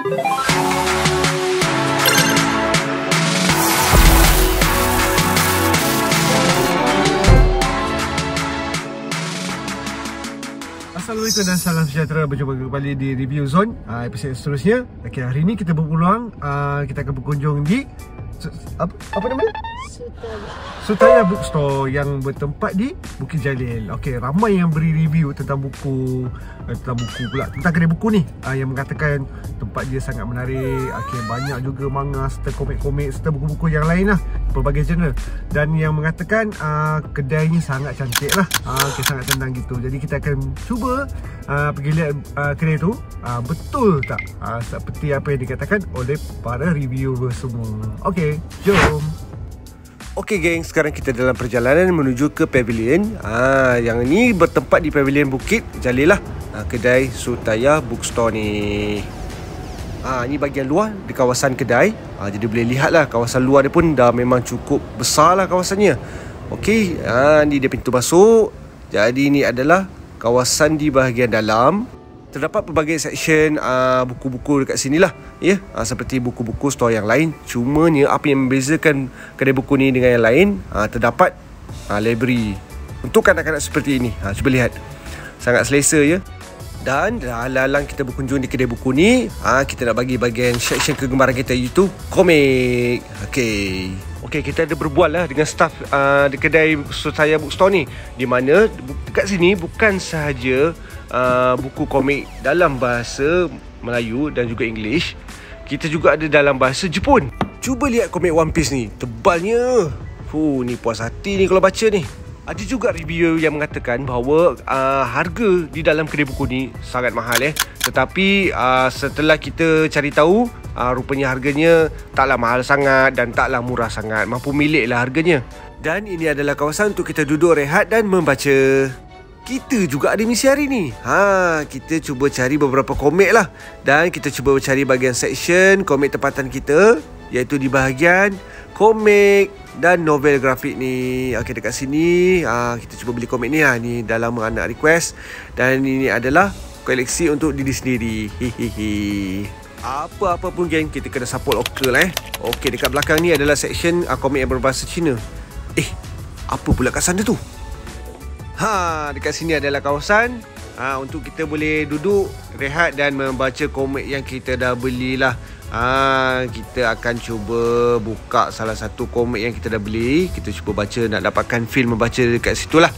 Assalamualaikum dan salam sejahtera. Berjumpa kembali di Review Zone episod seterusnya. Okay, hari ini kita berpeluang kita akan berkunjung di apa namanya? Sutaya Bookstore yang bertempat di Bukit Jalil. Okey, ramai yang beri review tentang buku tentang kedai buku ni yang mengatakan tempat dia sangat menarik. Okey, banyak juga manga serta komik-komik serta buku-buku yang lain lah, pelbagai genre. Dan yang mengatakan kedai ni sangat cantik lah. Okey, sangat tenang gitu. Jadi kita akan cuba pergi lihat kedai tu betul tak seperti apa yang dikatakan oleh para reviewer semua. Okey, jom. Okey geng, sekarang kita dalam perjalanan menuju ke pavilion. Yang ni bertempat di pavilion Bukit Jalil lah. Kedai Sutaya Bookstore ni. Ni bahagian luar di kawasan kedai. Jadi boleh lihat lah kawasan luar dia pun dah memang cukup besar lah kawasannya. Okey, ni dia pintu masuk. Jadi ni adalah kawasan di bahagian dalam. Terdapat pelbagai section buku-buku dekat sini lah, ya. Seperti buku-buku store yang lain. Cumanya apa yang membezakan kedai buku ni dengan yang lain, terdapat library untuk kanak-kanak seperti ini. Cuba lihat, sangat selesa ya. Dan dalam kita berkunjung di kedai buku ni, kita nak bagi bahagian section kegemaran kita, iaitu komik. Okey, kita ada berbual lah dengan staff di kedai Sutaya Bookstore ni, di mana dekat sini bukan sahaja buku komik dalam bahasa Melayu dan juga English, kita juga ada dalam bahasa Jepun. Cuba lihat komik One Piece ni, tebalnya. Ni puas hati ni kalau baca ni. Ada juga review yang mengatakan bahawa harga di dalam kedai buku ni sangat mahal Tetapi setelah kita cari tahu, rupanya harganya taklah mahal sangat dan taklah murah sangat, mampu milik lah harganya. Dan ini adalah kawasan untuk kita duduk rehat dan membaca. Kita juga ada misi hari ni. Kita cuba cari beberapa komik lah. Dan kita cuba cari bahagian section komik tempatan kita, iaitu di bahagian komik dan novel grafik ni. Okey, dekat sini kita cuba beli komik ni lah. Ni dah lama anak request. Dan ini adalah koleksi untuk diri sendiri. Apa-apa pun geng, kita kena support lokal Okey, dekat belakang ni adalah section komik yang berbahasa Cina. Apa pula kat sana tu? Dekat sini adalah kawasan untuk kita boleh duduk, rehat dan membaca komik yang kita dah belilah. Kita akan cuba buka salah satu komik yang kita dah beli. Kita cuba baca, nak dapatkan feel membaca dekat situ lah.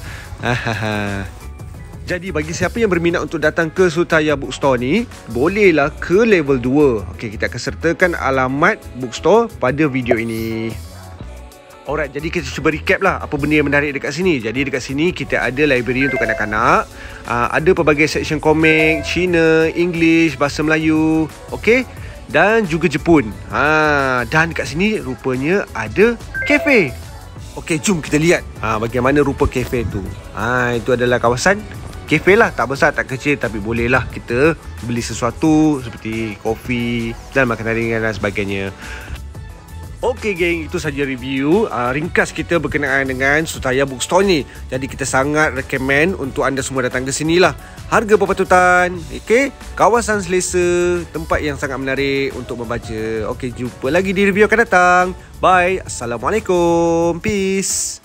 Jadi bagi siapa yang berminat untuk datang ke Sutaya Bookstore ni, bolehlah ke level 2. Okey, kita akan sertakan alamat bookstore pada video ini. Alright, jadi kita cuba recap lah apa benda yang menarik dekat sini. Jadi dekat sini kita ada library untuk kanak-kanak. Ada pelbagai section komik Cina, English, bahasa Melayu, okey, dan juga Jepun. Dan dekat sini rupanya ada kafe. Okey, jom kita lihat bagaimana rupa kafe tu. Itu adalah kawasan kafe lah. Tak besar, tak kecil, tapi bolehlah kita beli sesuatu seperti kopi dan makanan ringan dan sebagainya. Okey geng, itu saja review ringkas kita berkenaan dengan Sutaya Bookstore ni. Jadi kita sangat recommend untuk anda semua datang ke sini lah. Harga berpatutan, okey, kawasan selesa, tempat yang sangat menarik untuk membaca. Okey, jumpa lagi di review akan datang. Bye, Assalamualaikum, peace.